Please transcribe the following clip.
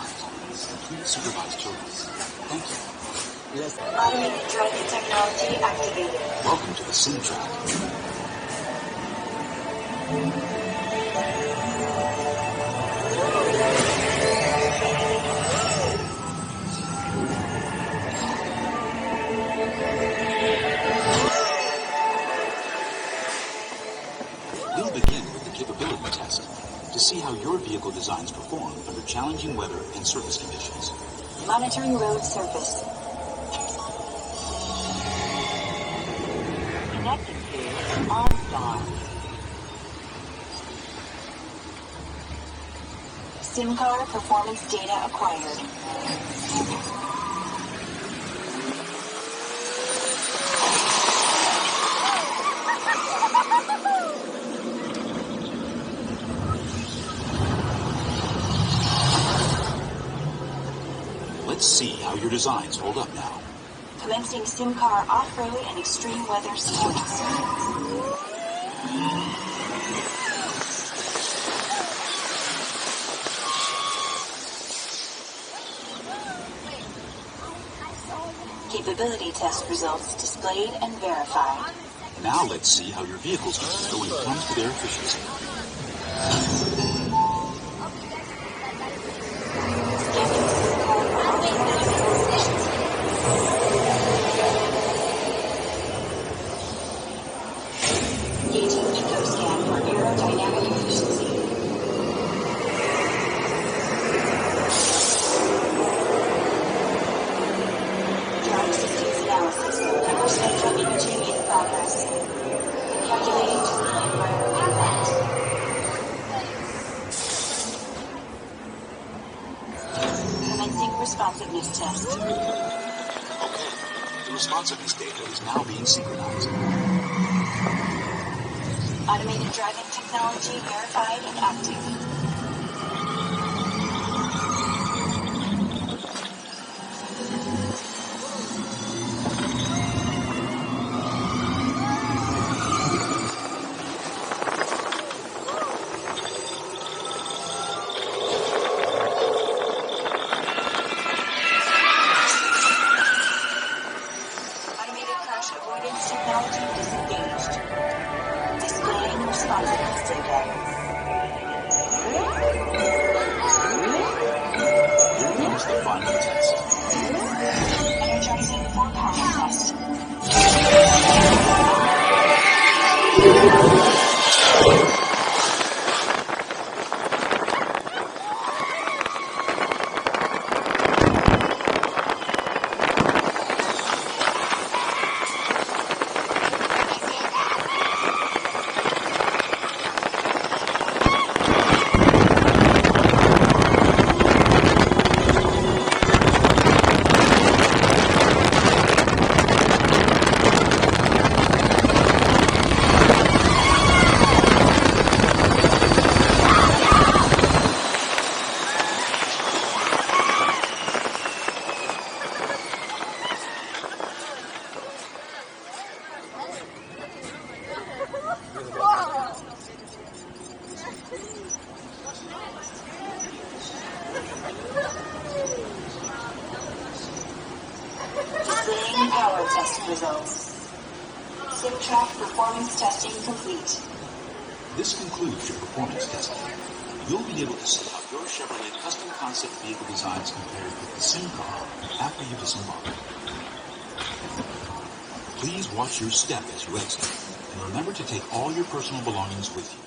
times. Please supervise children. Thank you. Automated driving technology activated. Welcome to the sim track. We'll begin with the capability test to see how your vehicle designs perform under challenging weather and surface conditions. Monitoring road surface. Connected to OnStar. SIM-car performance data acquired. Let's see how your designs hold up now. Commencing SIM-car off-road and extreme weather sequence. Capability test results displayed and verified. Now let's see how your vehicles do when it comes to their efficiency. Gauging eco-scan for aerodynamic efficiency. Drive systems analysis. Upper spectral imaging in progress. Calculating to the environment impact. Commencing responsiveness test. Okay, the responsiveness data is now being synchronized. Automated driving technology verified and active. Automated crash avoidance technology disengaged. Displaying responsiveness data. Here comes the final test. Energizing for-power test. Displaying power test results. SIM-track performance testing complete. This concludes your performance testing. You'll be able to see how your Chevrolet custom concept vehicle designs compare with the sim car after you disembark. Please watch your step as you exit, and remember to take all your personal belongings with you.